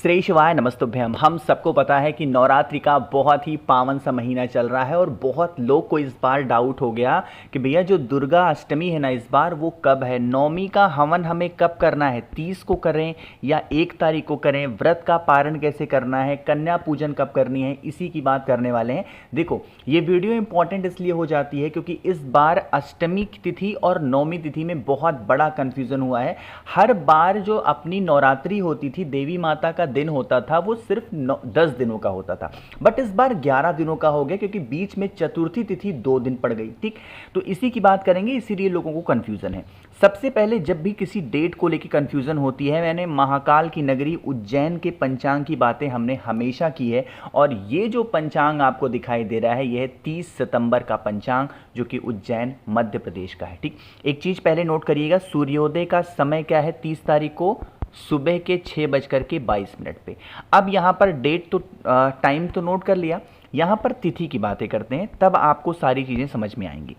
श्री शिवाय नमस्तुभ्यम। हम सबको पता है कि नवरात्रि का बहुत ही पावन सा महीना चल रहा है और बहुत लोग को इस बार डाउट हो गया कि भैया जो दुर्गा अष्टमी है ना इस बार वो कब है, नवमी का हवन हमें कब करना है, 30 को करें या 1 तारीख को करें, व्रत का पारण कैसे करना है, कन्या पूजन कब करनी है, इसी की बात करने वाले हैं। देखो ये वीडियो इंपॉर्टेंट इसलिए हो जाती है क्योंकि इस बार अष्टमी की तिथि और नवमी तिथि में बहुत बड़ा कन्फ्यूज़न हुआ है। हर बार जो अपनी नवरात्रि होती थी, देवी माता का दिन होता था, वो सिर्फ 10 दिनों का होता था, बट इस बार 11 दिनों का हो गया क्योंकि बीच में चतुर्थी तिथि 2 दिन पड़ गई। ठीक, तो इसी की बात करेंगे, इसीलिए लोगों को कंफ्यूजन है। सबसे पहले जब भी किसी डेट को लेकर कंफ्यूजन होती है, मैंने महाकाल की नगरी उज्जैन के पंचांग की बातें हमने हमेशा की है और ये जो पंचांग आपको दिखाई दे रहा है यह 30 सितंबर का पंचांग जो कि उज्जैन मध्य प्रदेश का है। ठीक, एक चीज़ पहले नोट करिएगा, सूर्योदय का समय क्या है 30 तारीख को, सुबह के 6:22 पे। अब यहाँ पर डेट तो टाइम तो नोट कर लिया, यहाँ पर तिथि की बातें करते हैं तब आपको सारी चीज़ें समझ में आएंगी।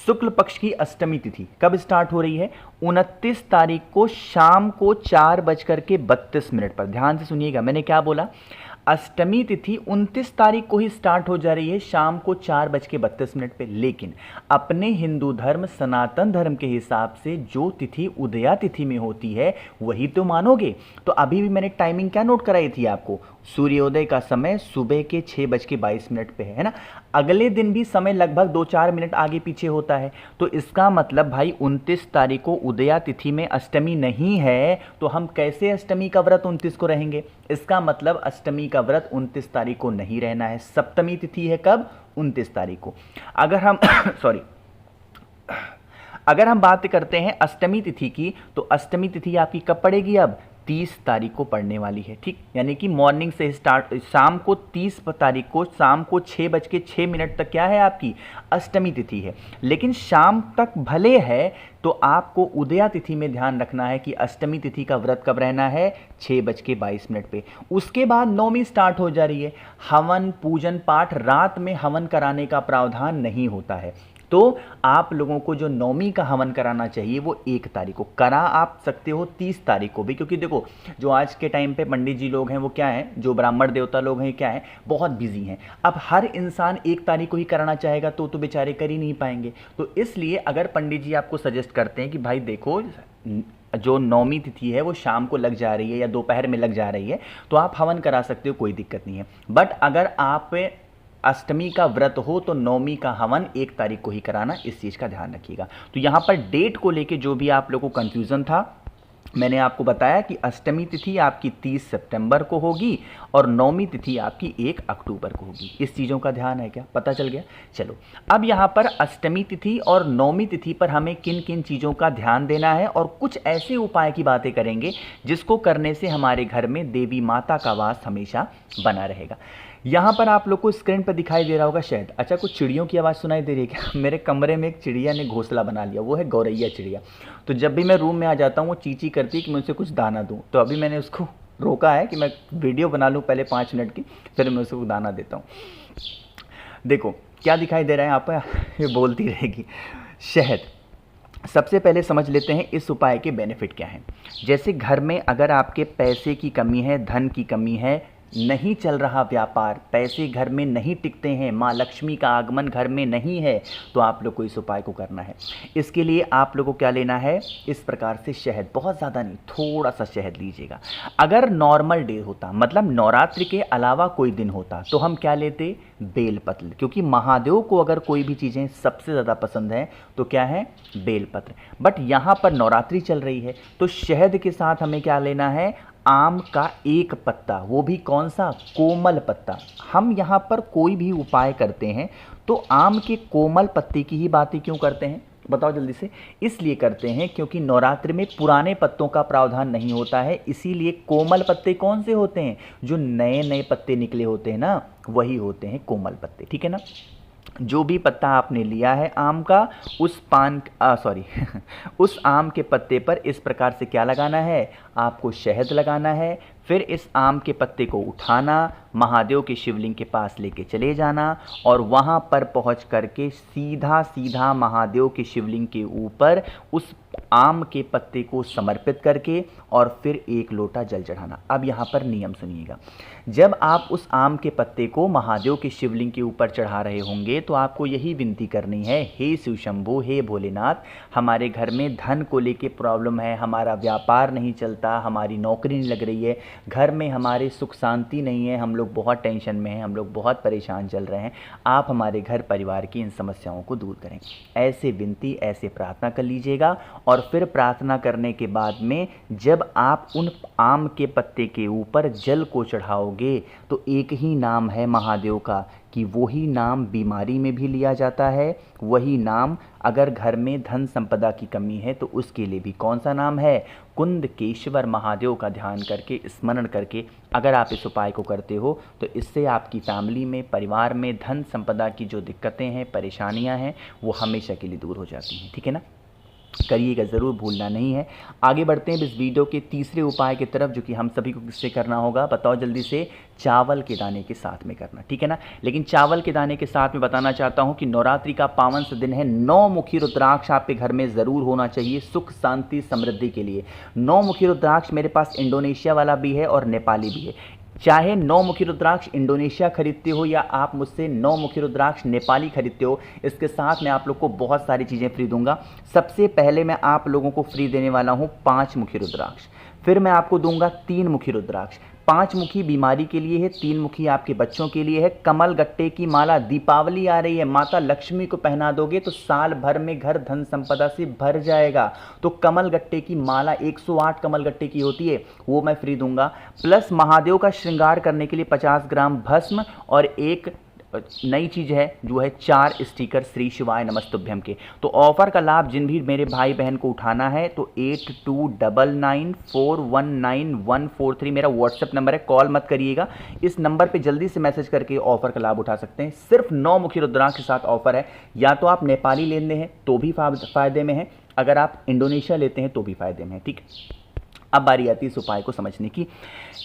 शुक्ल पक्ष की अष्टमी तिथि कब स्टार्ट हो रही है, 29 तारीख को शाम को 4:32 पर। ध्यान से सुनिएगा, मैंने क्या बोला, अष्टमी तिथि 29 तारीख को ही स्टार्ट हो जा रही है शाम को 4:32 पे। लेकिन अपने हिंदू धर्म सनातन धर्म के हिसाब से जो तिथि उदया तिथि में होती है वही तो मानोगे। तो अभी भी मैंने टाइमिंग क्या नोट कराई थी आपको, सूर्योदय का समय सुबह के 6:22 पे है ना। अगले दिन भी समय लगभग 2-4 मिनट आगे पीछे होता है। तो इसका मतलब भाई 29 तारीख को उदया तिथि में अष्टमी नहीं है, तो हम कैसे अष्टमी का व्रत 29 को रहेंगे। इसका मतलब अष्टमी का व्रत 29 तारीख को नहीं रहना है। सप्तमी तिथि है कब, 29 तारीख को। अगर हम सॉरी अगर हम बात करते हैं अष्टमी तिथि की, तो अष्टमी तिथि आपकी कब पड़ेगी, अब 30 तारीख को पड़ने वाली है। ठीक, यानी कि मॉर्निंग से स्टार्ट, शाम को 30 तारीख को शाम को 6:06 तक क्या है आपकी अष्टमी तिथि है। लेकिन शाम तक भले है तो आपको उदया तिथि में ध्यान रखना है कि अष्टमी तिथि का व्रत कब रहना है, 6:22 पे। उसके बाद नवमी स्टार्ट हो जा रही है। हवन पूजन पाठ, रात में हवन कराने का प्रावधान नहीं होता है, तो आप लोगों को जो नवमी का हवन कराना चाहिए वो 1 तारीख को करा आप सकते हो, 30 तारीख को भी, क्योंकि देखो जो आज के टाइम पे पंडित जी लोग हैं वो क्या हैं, जो ब्राह्मण देवता लोग हैं क्या हैं, बहुत बिजी हैं। अब हर इंसान 1 तारीख को ही कराना चाहेगा तो बेचारे कर ही नहीं पाएंगे। तो इसलिए अगर पंडित जी आपको सजेस्ट करते हैं कि भाई देखो जो नवमी तिथि है वो शाम को लग जा रही है या दोपहर में लग जा रही है, तो आप हवन करा सकते हो, कोई दिक्कत नहीं है। बट अगर आप अष्टमी का व्रत हो तो नवमी का हवन 1 तारीख को ही कराना, इस चीज़ का ध्यान रखिएगा। तो यहाँ पर डेट को लेके जो भी आप लोगों को कन्फ्यूज़न था, मैंने आपको बताया कि अष्टमी तिथि आपकी 30 सितंबर को होगी और नवमी तिथि आपकी 1 अक्टूबर को होगी। इस चीज़ों का ध्यान है क्या, पता चल गया। चलो अब यहाँ पर अष्टमी तिथि और नवमी तिथि पर हमें किन किन चीज़ों का ध्यान देना है और कुछ ऐसे उपाय की बातें करेंगे जिसको करने से हमारे घर में देवी माता का वास हमेशा बना रहेगा। यहाँ पर आप लोग को स्क्रीन पर दिखाई दे रहा होगा शायद, अच्छा कुछ चिड़ियों की आवाज़ सुनाई दे रही है क्या? मेरे कमरे में एक चिड़िया ने घोंसला बना लिया, वो है गौरैया चिड़िया। तो जब भी मैं रूम में आ जाता हूँ वो चींची करती है कि मैं उसे कुछ दाना दूँ, तो अभी मैंने उसको रोका है कि मैं वीडियो बना लूँ पहले 5 मिनट की, फिर मैं उसको दाना देता हूँ। देखो क्या दिखाई दे रहा है आप, ये बोलती रहेगी, शहद। सबसे पहले समझ लेते हैं इस उपाय के बेनिफिट क्या हैं। जैसे घर में अगर आपके पैसे की कमी है, धन की कमी है, नहीं चल रहा व्यापार, पैसे घर में नहीं टिकते हैं, माँ लक्ष्मी का आगमन घर में नहीं है, तो आप लोग को इस उपाय को करना है। इसके लिए आप लोगों को क्या लेना है, इस प्रकार से शहद, बहुत ज़्यादा नहीं, थोड़ा सा शहद लीजिएगा। अगर नॉर्मल डे होता, मतलब नवरात्रि के अलावा कोई दिन होता, तो हम क्या लेते, बेलपत्र, क्योंकि महादेव को अगर कोई भी चीज़ें सबसे ज़्यादा पसंद है तो क्या है, बेलपत्र। बट यहाँ पर नवरात्रि चल रही है तो शहद के साथ हमें क्या लेना है, आम का 1 पत्ता, वो भी कौन सा, कोमल पत्ता। हम यहाँ पर कोई भी उपाय करते हैं तो आम के कोमल पत्ते की ही बातें क्यों करते हैं, बताओ जल्दी से। इसलिए करते हैं क्योंकि नवरात्रि में पुराने पत्तों का प्रावधान नहीं होता है, इसीलिए कोमल पत्ते कौन से होते हैं, जो नए नए पत्ते निकले होते हैं ना, वही होते हैं कोमल पत्ते। ठीक है ना, जो भी पत्ता आपने लिया है आम का, उस उस आम के पत्ते पर इस प्रकार से क्या लगाना है, आपको शहद लगाना है, फिर इस आम के पत्ते को उठाना, महादेव के शिवलिंग के पास लेके चले जाना और वहाँ पर पहुँच करके सीधा सीधा महादेव के शिवलिंग के ऊपर उस आम के पत्ते को समर्पित करके और फिर 1 लोटा जल चढ़ाना। अब यहाँ पर नियम सुनिएगा, जब आप उस आम के पत्ते को महादेव के शिवलिंग के ऊपर चढ़ा रहे होंगे तो आपको यही विनती करनी है, हे शिव शंभू, हे भोलेनाथ, हमारे घर में धन को लेके प्रॉब्लम है, हमारा व्यापार नहीं चलता, हमारी नौकरी नहीं लग रही है, घर में हमारे सुख शांति नहीं है, हम लोग बहुत टेंशन में हैं, हम लोग बहुत परेशान चल रहे हैं, आप हमारे घर परिवार की इन समस्याओं को दूर करें। ऐसे विनती, ऐसे प्रार्थना कर लीजिएगा और फिर प्रार्थना करने के बाद में जब आप उन आम के पत्ते के ऊपर जल को चढ़ाओगे तो एक ही नाम है महादेव का कि वही नाम बीमारी में भी लिया जाता है, वही नाम अगर घर में धन संपदा की कमी है तो उसके लिए भी कौन सा नाम है, कुंदकेश्वर महादेव का ध्यान करके, स्मरण करके अगर आप इस उपाय को करते हो तो इससे आपकी फैमिली में, परिवार में धन संपदा की जो दिक्कतें हैं, परेशानियां हैं, वो हमेशा के लिए दूर हो जाती हैं। ठीक है ना, करिएगा, ज़रूर भूलना नहीं है। आगे बढ़ते हैं इस वीडियो के तीसरे उपाय की तरफ, जो कि हम सभी को किससे करना होगा, बताओ जल्दी से, चावल के दाने के साथ में करना। ठीक है ना, लेकिन चावल के दाने के साथ में बताना चाहता हूं कि नवरात्रि का पावन सा दिन है, 9 मुखी रुद्राक्ष आपके घर में ज़रूर होना चाहिए सुख शांति समृद्धि के लिए। 9 मुखी रुद्राक्ष मेरे पास इंडोनेशिया वाला भी है और नेपाली भी है। चाहे 9 मुखी रुद्राक्ष इंडोनेशिया खरीदते हो या आप मुझसे 9 मुखी रुद्राक्ष नेपाली खरीदते हो, इसके साथ मैं आप लोग को बहुत सारी चीज़ें फ्री दूंगा। सबसे पहले मैं आप लोगों को फ्री देने वाला हूं 5 मुखी रुद्राक्ष, फिर मैं आपको दूंगा 3 मुखी रुद्राक्ष। 5 मुखी बीमारी के लिए है, 3 मुखी आपके बच्चों के लिए है। कमल गट्टे की माला, दीपावली आ रही है, माता लक्ष्मी को पहना दोगे तो साल भर में घर धन संपदा से भर जाएगा। तो कमल गट्टे की माला 108 कमल गट्टे की होती है, वो मैं फ्री दूंगा। प्लस महादेव का श्रृंगार करने के लिए 50 ग्राम भस्म और एक नई चीज़ है जो है 4 स्टिकर श्री शिवाय नमस्तुभ्यम के। तो ऑफर का लाभ जिन भी मेरे भाई बहन को उठाना है तो 8299419143 मेरा व्हाट्सएप नंबर है, कॉल मत करिएगा, इस नंबर पे जल्दी से मैसेज करके ऑफर का लाभ उठा सकते हैं। सिर्फ 9 मुखी रुद्राक्ष के साथ ऑफर है, या तो आप नेपाली लेते हैं तो भी फायदे में है, अगर आप इंडोनेशिया लेते हैं तो भी फायदे में है। ठीक, अब बारी आती है इस उपाय को समझने की।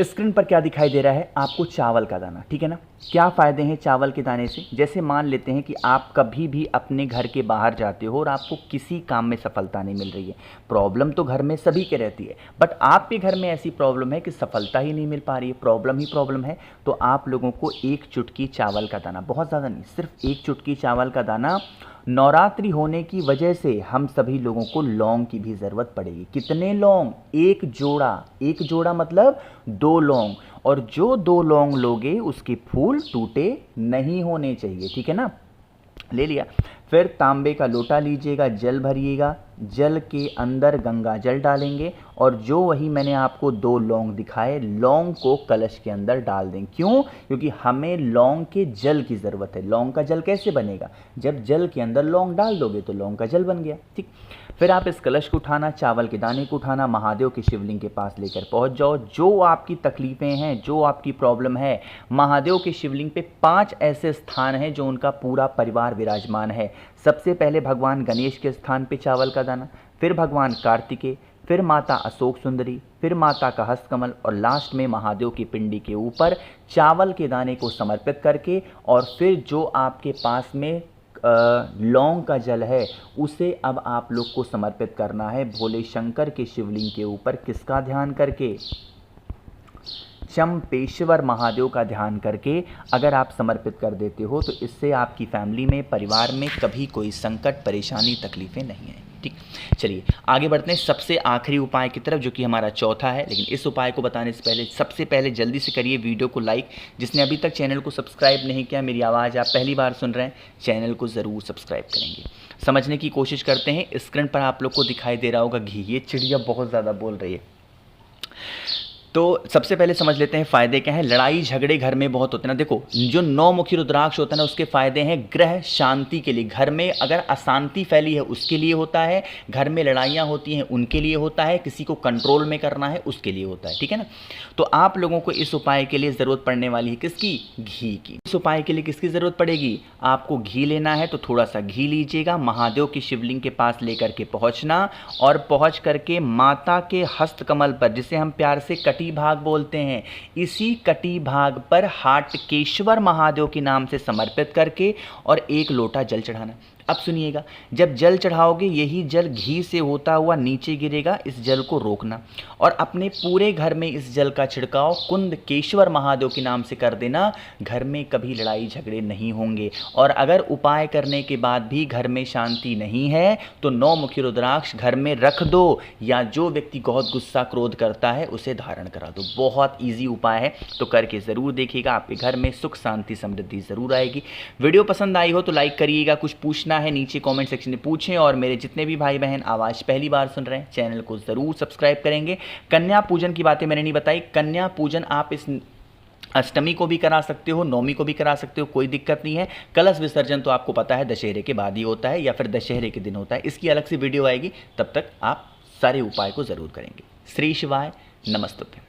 स्क्रीन पर क्या दिखाई दे रहा है आपको, चावल का दाना। ठीक है ना, क्या फ़ायदे हैं चावल के दाने से? जैसे मान लेते हैं कि आप कभी भी अपने घर के बाहर जाते हो और आपको किसी काम में सफलता नहीं मिल रही है, प्रॉब्लम तो घर में सभी के रहती है, बट आपके घर में ऐसी प्रॉब्लम है कि सफलता ही नहीं मिल पा रही है, प्रॉब्लम ही प्रॉब्लम है, तो आप लोगों को 1 चुटकी चावल का दाना, बहुत ज़्यादा नहीं, सिर्फ 1 चुटकी चावल का दाना, नवरात्रि होने की वजह से हम सभी लोगों को लौंग की भी ज़रूरत पड़ेगी। कितने लौंग? 1 जोड़ा, 1 जोड़ा मतलब 2 लौंग, और जो 2 लौंग लोगे उसके फूल टूटे नहीं होने चाहिए। ठीक है ना, ले लिया। फिर तांबे का लोटा लीजिएगा, जल भरिएगा, जल के अंदर गंगा जल डालेंगे और जो वही मैंने आपको 2 लौंग दिखाए, लौंग को कलश के अंदर डाल दें। क्यों? क्योंकि हमें लौंग के जल की ज़रूरत है। लौंग का जल कैसे बनेगा? जब जल के अंदर लौंग डाल दोगे तो लौंग का जल बन गया। ठीक, फिर आप इस कलश को उठाना, चावल के दाने को उठाना, महादेव के शिवलिंग के पास लेकर पहुंच जाओ। जो आपकी तकलीफ़ें हैं, जो आपकी प्रॉब्लम है, महादेव के शिवलिंग पे 5 ऐसे स्थान हैं जो उनका पूरा परिवार विराजमान है। सबसे पहले भगवान गणेश के स्थान पे चावल का दाना, फिर भगवान कार्तिकेय, फिर माता अशोक सुंदरी, फिर माता का हस्तकमल और लास्ट में महादेव की पिंडी के ऊपर चावल के दाने को समर्पित करके, और फिर जो आपके पास में लौंग का जल है उसे अब आप लोग को समर्पित करना है भोले शंकर के शिवलिंग के ऊपर। किसका ध्यान करके? चंपेश्वर महादेव का ध्यान करके अगर आप समर्पित कर देते हो तो इससे आपकी फैमिली में, परिवार में कभी कोई संकट, परेशानी, तकलीफ़ें नहीं हैं। ठीक, चलिए आगे बढ़ते हैं सबसे आखिरी उपाय की तरफ, जो कि हमारा चौथा है। लेकिन इस उपाय को बताने से पहले सबसे पहले जल्दी से करिए वीडियो को लाइक। जिसने अभी तक चैनल को सब्सक्राइब नहीं किया, मेरी आवाज़ आप पहली बार सुन रहे हैं, चैनल को ज़रूर सब्सक्राइब करेंगे। समझने की कोशिश करते हैं। स्क्रीन पर आप लोग को दिखाई दे रहा होगा घी, ये चिड़िया बहुत ज़्यादा बोल रही है। तो सबसे पहले समझ लेते हैं फ़ायदे क्या हैं। लड़ाई झगड़े घर में बहुत होते हैं ना। देखो, जो 9 मुखी रुद्राक्ष होता है ना, उसके फ़ायदे हैं ग्रह शांति के लिए। घर में अगर अशांति फैली है उसके लिए होता है, घर में लड़ाइयाँ होती हैं उनके लिए होता है, किसी को कंट्रोल में करना है उसके लिए होता है, ठीक है ना। तो आप लोगों को इस उपाय के लिए ज़रूरत पड़ने वाली है किसकी? घी की। इस उपाय के लिए किसकी ज़रूरत पड़ेगी? आपको घी लेना है, तो थोड़ा सा घी लीजिएगा, महादेव की शिवलिंग के पास लेकर के पहुँचना, और पहुँच करके माता के हस्तकमल पर, जिसे हम प्यार से कटी भाग बोलते हैं, इसी कटी भाग पर हाटकेश्वर महादेव के नाम से समर्पित करके और 1 लोटा जल चढ़ाना। अब सुनिएगा, जब जल चढ़ाओगे यही जल घी से होता हुआ नीचे गिरेगा, इस जल को रोकना और अपने पूरे घर में इस जल का छिड़काव कुंदकेश्वर महादेव के नाम से कर देना। घर में कभी लड़ाई झगड़े नहीं होंगे। और अगर उपाय करने के बाद भी घर में शांति नहीं है तो 9 मुखी रुद्राक्ष घर में रख दो, या जो व्यक्ति बहुत गुस्सा क्रोध करता है उसे धारण करा दो। बहुत ईजी उपाय है, तो करके ज़रूर देखिएगा, आपके घर में सुख शांति समृद्धि ज़रूर आएगी। वीडियो पसंद आई हो तो लाइक करिएगा, कुछ पूछना है नीचे कमेंट सेक्शन में पूछें, और मेरे जितने भी भाई बहन आवाज़ पहली बार सुन रहे हैं चैनल को ज़रूर सब्सक्राइब करेंगे। कन्या पूजन की बातें मैंने नहीं बताई। कन्या पूजन आप इस अष्टमी को भी करा सकते हो, नौमी को भी करा सकते हो, कोई दिक्कत नहीं है। कलश विसर्जन तो आपको पता है दशहरे के बाद ही होता है, या फिर दशहरे के दिन होता है। इसकी अलग से वीडियो आएगी, तब तक आप सारे उपाय को ज़रूर करेंगे। श्री शिवाय, नमस्तुभ्यं।